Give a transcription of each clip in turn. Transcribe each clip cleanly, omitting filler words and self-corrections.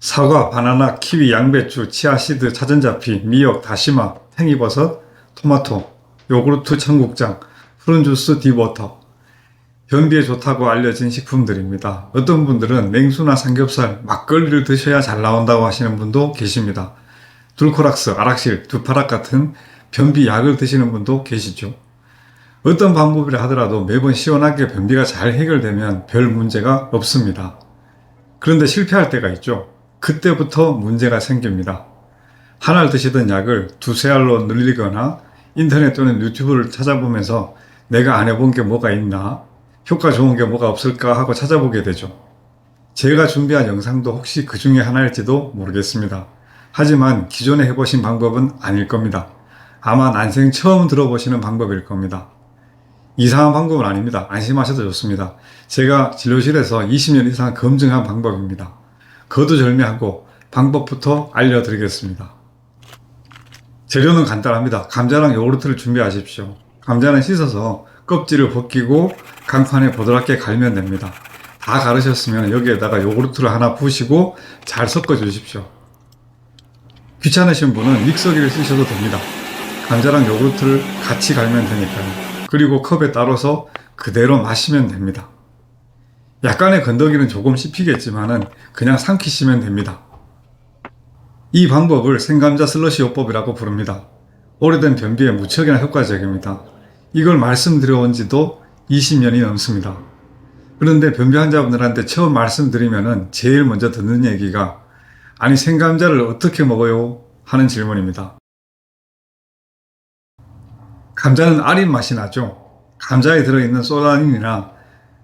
사과, 바나나, 키위, 양배추, 치아씨드, 자전자피, 미역, 다시마, 팽이버섯, 토마토, 요구르트, 청국장, 푸른 주스, 딥워터. 변비에 좋다고 알려진 식품들입니다. 어떤 분들은 냉수나 삼겹살, 막걸리를 드셔야 잘 나온다고 하시는 분도 계십니다. 둘코락스, 아락실, 두파락 같은 변비 약을 드시는 분도 계시죠. 어떤 방법이라 하더라도 매번 시원하게 변비가 잘 해결되면 별 문제가 없습니다. 그런데 실패할 때가 있죠. 그때부터 문제가 생깁니다. 한 알 드시던 약을 두세 알로 늘리거나 인터넷 또는 유튜브를 찾아보면서 내가 안 해본 게 뭐가 있나, 효과 좋은 게 뭐가 없을까 하고 찾아보게 되죠. 제가 준비한 영상도 혹시 그 중에 하나일지도 모르겠습니다. 하지만 기존에 해보신 방법은 아닐 겁니다. 아마 난생 처음 들어보시는 방법일 겁니다. 이상한 방법은 아닙니다. 안심하셔도 좋습니다. 제가 진료실에서 20년 이상 검증한 방법입니다. 거두절미하고 방법부터 알려드리겠습니다. 재료는 간단합니다. 감자랑 요구르트를 준비하십시오. 감자는 씻어서 껍질을 벗기고 강판에 보드랍게 갈면 됩니다. 다 갈으셨으면 여기에다가 요구르트를 하나 부으시고 잘 섞어 주십시오. 귀찮으신 분은 믹서기를 쓰셔도 됩니다. 감자랑 요구르트를 같이 갈면 되니까요. 그리고 컵에 따라서 그대로 마시면 됩니다. 약간의 건더기는 조금 씹히겠지만은 그냥 삼키시면 됩니다. 이 방법을 생감자 슬러시 요법이라고 부릅니다. 오래된 변비에 무척이나 효과적입니다. 이걸 말씀드려온 지도 20년이 넘습니다. 그런데 변비 환자분들한테 처음 말씀드리면은 제일 먼저 듣는 얘기가 아니 생감자를 어떻게 먹어요? 하는 질문입니다. 감자는 아린 맛이 나죠. 감자에 들어있는 솔라닌이나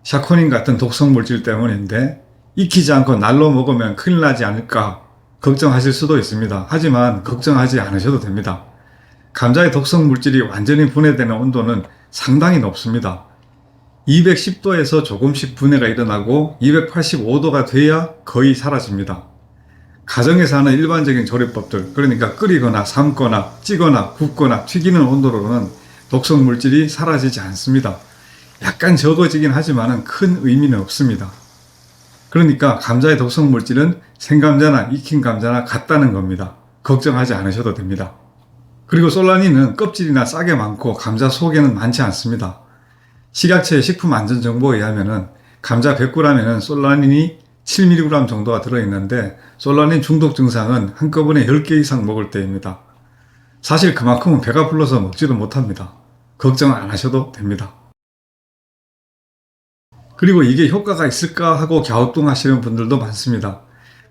샤코닌 같은 독성 물질 때문인데 익히지 않고 날로 먹으면 큰일 나지 않을까 걱정하실 수도 있습니다. 하지만 걱정하지 않으셔도 됩니다. 감자의 독성 물질이 완전히 분해되는 온도는 상당히 높습니다. 210도에서 조금씩 분해가 일어나고 285도가 돼야 거의 사라집니다. 가정에서 하는 일반적인 조리법들, 그러니까 끓이거나 삶거나 찌거나 굽거나 튀기는 온도로는 독성 물질이 사라지지 않습니다. 약간 적어지긴 하지만 큰 의미는 없습니다. 그러니까 감자의 독성 물질은 생감자나 익힌 감자나 같다는 겁니다. 걱정하지 않으셔도 됩니다. 그리고 솔라닌은 껍질이나 싹에 많고 감자 속에는 많지 않습니다. 식약처의 식품안전정보에 의하면 감자 100g에는 솔라닌이 7mg 정도가 들어있는데 솔라닌 중독 증상은 한꺼번에 10개 이상 먹을 때입니다. 사실 그만큼은 배가 불러서 먹지도 못합니다. 걱정 안 하셔도 됩니다. 그리고 이게 효과가 있을까 하고 갸우뚱하시는 분들도 많습니다.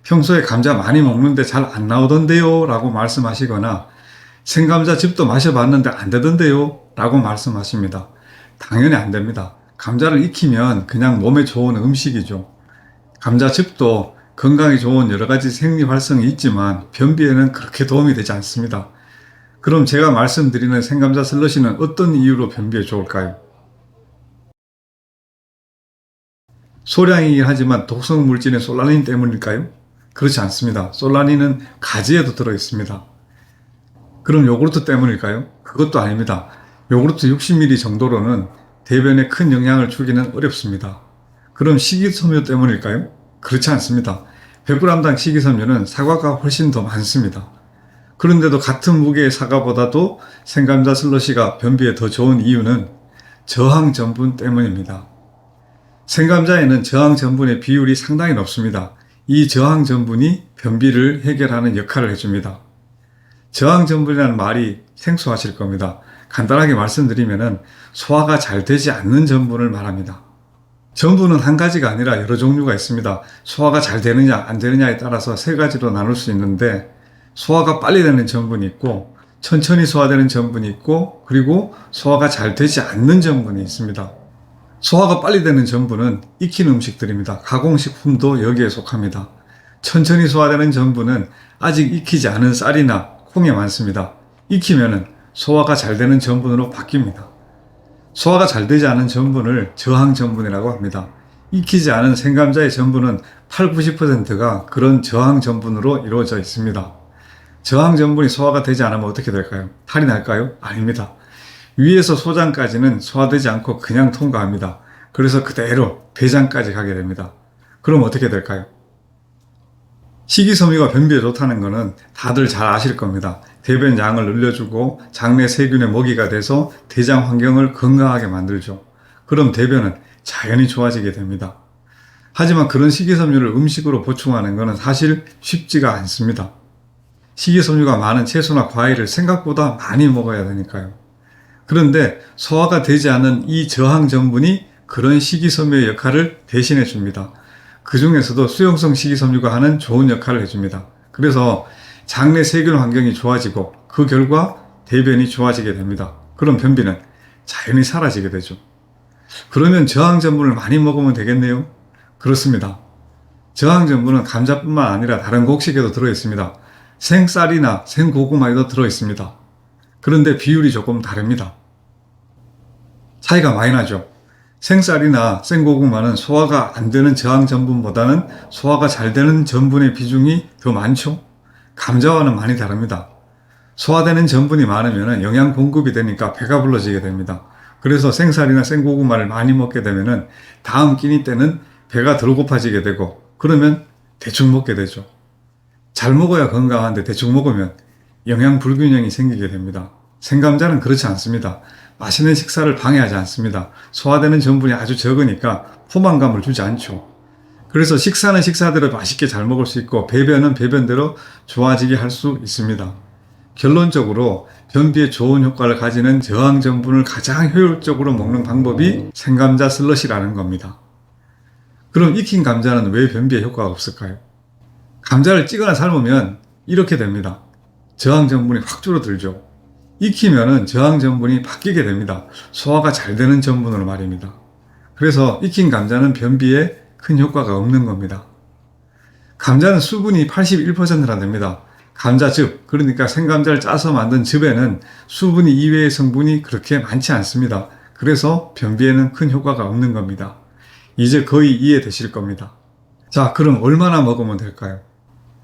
평소에 감자 많이 먹는데 잘 안 나오던데요 라고 말씀하시거나 생감자즙도 마셔봤는데 안 되던데요 라고 말씀하십니다. 당연히 안 됩니다. 감자를 익히면 그냥 몸에 좋은 음식이죠. 감자즙도 건강에 좋은 여러 가지 생리 활성이 있지만 변비에는 그렇게 도움이 되지 않습니다. 그럼 제가 말씀드리는 생감자 슬러시는 어떤 이유로 변비에 좋을까요? 소량이긴 하지만 독성 물질인 솔라닌 때문일까요? 그렇지 않습니다. 솔라닌은 가지에도 들어있습니다. 그럼 요구르트 때문일까요? 그것도 아닙니다. 요구르트 60ml 정도로는 대변에 큰 영향을 주기는 어렵습니다. 그럼 식이섬유 때문일까요? 그렇지 않습니다. 100g당 식이섬유는 사과가 훨씬 더 많습니다. 그런데도 같은 무게의 사과보다도 생감자 슬러시가 변비에 더 좋은 이유는 저항 전분 때문입니다. 생감자에는 저항 전분의 비율이 상당히 높습니다. 이 저항 전분이 변비를 해결하는 역할을 해줍니다. 저항 전분이라는 말이 생소하실 겁니다. 간단하게 말씀드리면 소화가 잘 되지 않는 전분을 말합니다. 전분은 한 가지가 아니라 여러 종류가 있습니다. 소화가 잘 되느냐 안 되느냐에 따라서 세 가지로 나눌 수 있는데 소화가 빨리 되는 전분이 있고 천천히 소화되는 전분이 있고 그리고 소화가 잘 되지 않는 전분이 있습니다. 소화가 빨리 되는 전분은 익힌 음식들입니다. 가공식품도 여기에 속합니다. 천천히 소화되는 전분은 아직 익히지 않은 쌀이나 콩에 많습니다. 익히면 소화가 잘 되는 전분으로 바뀝니다. 소화가 잘 되지 않은 전분을 저항 전분이라고 합니다. 익히지 않은 생감자의 전분은 80~90%가 그런 저항 전분으로 이루어져 있습니다. 저항 전분이 소화가 되지 않으면 어떻게 될까요? 탈이 날까요? 아닙니다. 위에서 소장까지는 소화되지 않고 그냥 통과합니다. 그래서 그대로 대장까지 가게 됩니다. 그럼 어떻게 될까요? 식이섬유가 변비에 좋다는 것은 다들 잘 아실 겁니다. 대변 양을 늘려주고 장내 세균의 먹이가 돼서 대장 환경을 건강하게 만들죠. 그럼 대변은 자연히 좋아지게 됩니다. 하지만 그런 식이섬유를 음식으로 보충하는 것은 사실 쉽지가 않습니다. 식이섬유가 많은 채소나 과일을 생각보다 많이 먹어야 되니까요. 그런데 소화가 되지 않는 이 저항 전분이 그런 식이섬유의 역할을 대신해 줍니다. 그 중에서도 수용성 식이섬유가 하는 좋은 역할을 해줍니다. 그래서 장내 세균 환경이 좋아지고 그 결과 대변이 좋아지게 됩니다. 그럼 변비는 자연히 사라지게 되죠. 그러면 저항 전분을 많이 먹으면 되겠네요? 그렇습니다. 저항 전분은 감자뿐만 아니라 다른 곡식에도 들어있습니다. 생쌀이나 생고구마에도 들어있습니다. 그런데 비율이 조금 다릅니다. 차이가 많이 나죠. 생쌀이나 생고구마는 소화가 안 되는 저항 전분보다는 소화가 잘 되는 전분의 비중이 더 많죠. 감자와는 많이 다릅니다. 소화되는 전분이 많으면 영양 공급이 되니까 배가 불러지게 됩니다. 그래서 생쌀이나 생고구마를 많이 먹게 되면 다음 끼니 때는 배가 덜 고파지게 되고 그러면 대충 먹게 되죠. 잘 먹어야 건강한데 대충 먹으면 영양 불균형이 생기게 됩니다. 생감자는 그렇지 않습니다. 맛있는 식사를 방해하지 않습니다. 소화되는 전분이 아주 적으니까 포만감을 주지 않죠. 그래서 식사는 식사대로 맛있게 잘 먹을 수 있고 배변은 배변대로 좋아지게 할 수 있습니다. 결론적으로 변비에 좋은 효과를 가지는 저항 전분을 가장 효율적으로 먹는 방법이 생감자 슬러시라는 겁니다. 그럼 익힌 감자는 왜 변비에 효과가 없을까요? 감자를 찌거나 삶으면 이렇게 됩니다. 저항 전분이 확 줄어들죠. 익히면은 저항 전분이 바뀌게 됩니다. 소화가 잘 되는 전분으로 말입니다. 그래서 익힌 감자는 변비에 큰 효과가 없는 겁니다. 감자는 수분이 81%나 됩니다. 감자즙, 그러니까 생감자를 짜서 만든 즙에는 수분이 이외의 성분이 그렇게 많지 않습니다. 그래서 변비에는 큰 효과가 없는 겁니다. 이제 거의 이해되실 겁니다. 자, 그럼 얼마나 먹으면 될까요?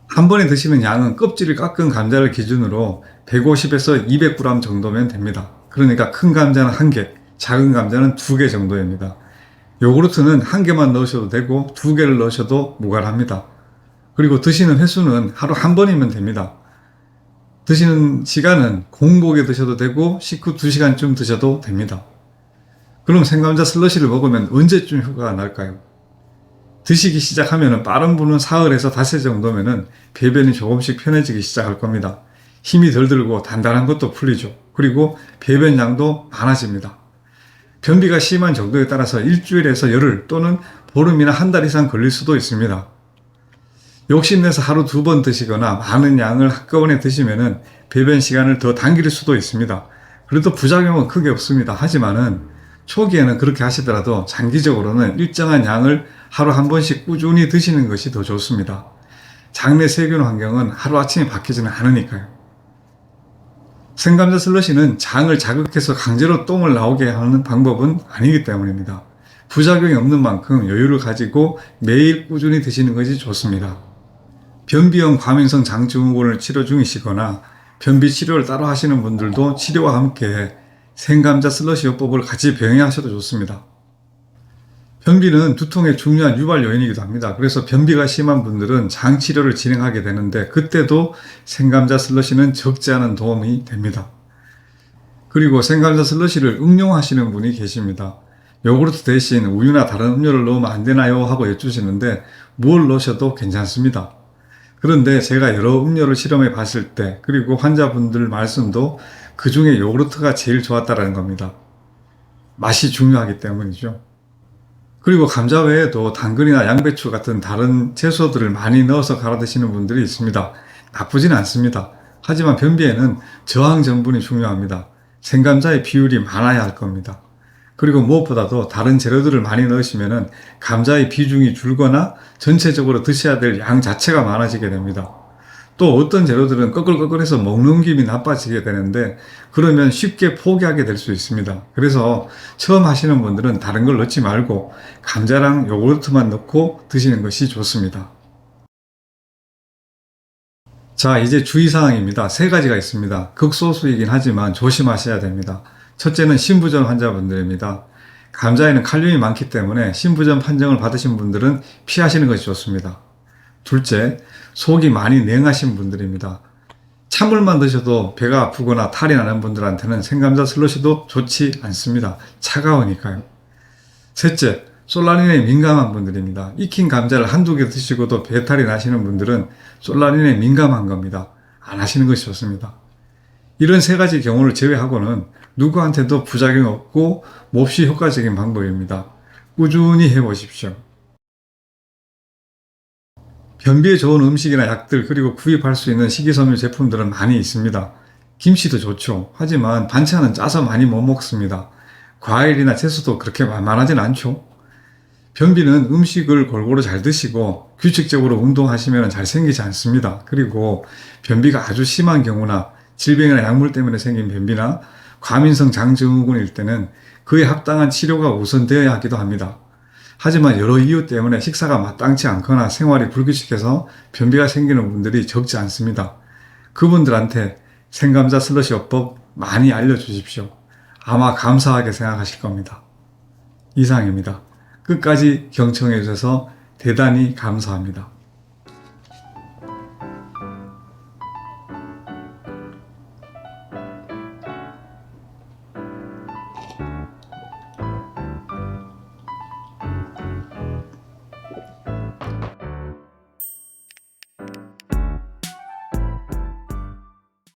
한 번에 드시는 양은 껍질을 깎은 감자를 기준으로 150에서 200g 정도면 됩니다. 그러니까 큰 감자는 1개, 작은 감자는 2개 정도입니다. 요구르트는 1개만 넣으셔도 되고 2개를 넣으셔도 무관합니다. 그리고 드시는 횟수는 하루 한 번이면 됩니다. 드시는 시간은 공복에 드셔도 되고 식후 2시간쯤 드셔도 됩니다. 그럼 생감자 슬러시를 먹으면 언제쯤 효과가 날까요? 드시기 시작하면 빠른 분은 사흘에서 닷새 정도면 배변이 조금씩 편해지기 시작할 겁니다. 힘이 덜 들고 단단한 것도 풀리죠. 그리고 배변량도 많아집니다. 변비가 심한 정도에 따라서 일주일에서 열흘 또는 보름이나 한 달 이상 걸릴 수도 있습니다. 욕심내서 하루 2번 드시거나 많은 양을 한꺼번에 드시면 배변 시간을 더 당길 수도 있습니다. 그래도 부작용은 크게 없습니다. 하지만은 초기에는 그렇게 하시더라도 장기적으로는 일정한 양을 하루 한 번씩 꾸준히 드시는 것이 더 좋습니다. 장내 세균 환경은 하루아침에 바뀌지는 않으니까요. 생감자 슬러시는 장을 자극해서 강제로 똥을 나오게 하는 방법은 아니기 때문입니다. 부작용이 없는 만큼 여유를 가지고 매일 꾸준히 드시는 것이 좋습니다. 변비형 과민성 장증후군을 치료 중이시거나 변비 치료를 따로 하시는 분들도 치료와 함께 생감자 슬러시 요법을 같이 병행하셔도 좋습니다. 변비는 두통의 중요한 유발 요인이기도 합니다. 그래서 변비가 심한 분들은 장 치료를 진행하게 되는데 그때도 생감자 슬러시는 적지 않은 도움이 됩니다. 그리고 생감자 슬러시를 응용하시는 분이 계십니다. 요구르트 대신 우유나 다른 음료를 넣으면 안 되나요? 하고 여쭈시는데 뭘 넣으셔도 괜찮습니다. 그런데 제가 여러 음료를 실험해 봤을 때 그리고 환자분들 말씀도 그 중에 요구르트가 제일 좋았다는 겁니다. 맛이 중요하기 때문이죠. 그리고 감자 외에도 당근이나 양배추 같은 다른 채소들을 많이 넣어서 갈아 드시는 분들이 있습니다. 나쁘진 않습니다. 하지만 변비에는 저항 전분이 중요합니다. 생감자의 비율이 많아야 할 겁니다. 그리고 무엇보다도 다른 재료들을 많이 넣으시면 감자의 비중이 줄거나 전체적으로 드셔야 될 양 자체가 많아지게 됩니다. 또 어떤 재료들은 꺼끌꺼끌해서 먹는 김이 나빠지게 되는데 그러면 쉽게 포기하게 될 수 있습니다. 그래서 처음 하시는 분들은 다른 걸 넣지 말고 감자랑 요구르트만 넣고 드시는 것이 좋습니다. 자, 이제 주의사항입니다. 3가지가 있습니다. 극소수이긴 하지만 조심하셔야 됩니다. 첫째는 신부전 환자분들입니다. 감자에는 칼륨이 많기 때문에 신부전 판정을 받으신 분들은 피하시는 것이 좋습니다. 둘째, 속이 많이 냉하신 분들입니다. 찬물만 드셔도 배가 아프거나 탈이 나는 분들한테는 생감자 슬러시도 좋지 않습니다. 차가우니까요. 셋째, 솔라닌에 민감한 분들입니다. 익힌 감자를 한두 개 드시고도 배탈이 나시는 분들은 솔라닌에 민감한 겁니다. 안 하시는 것이 좋습니다. 이런 세 가지 경우를 제외하고는 누구한테도 부작용 없고 몹시 효과적인 방법입니다. 꾸준히 해보십시오. 변비에 좋은 음식이나 약들 그리고 구입할 수 있는 식이섬유 제품들은 많이 있습니다. 김치도 좋죠. 하지만 반찬은 짜서 많이 못 먹습니다. 과일이나 채소도 그렇게 만만하진 않죠. 변비는 음식을 골고루 잘 드시고 규칙적으로 운동하시면 잘 생기지 않습니다. 그리고 변비가 아주 심한 경우나 질병이나 약물 때문에 생긴 변비나 과민성 장증후군일 때는 그에 합당한 치료가 우선되어야 하기도 합니다. 하지만 여러 이유 때문에 식사가 마땅치 않거나 생활이 불규칙해서 변비가 생기는 분들이 적지 않습니다. 그분들한테 생감자 슬러시요법 많이 알려주십시오. 아마 감사하게 생각하실 겁니다. 이상입니다. 끝까지 경청해 주셔서 대단히 감사합니다.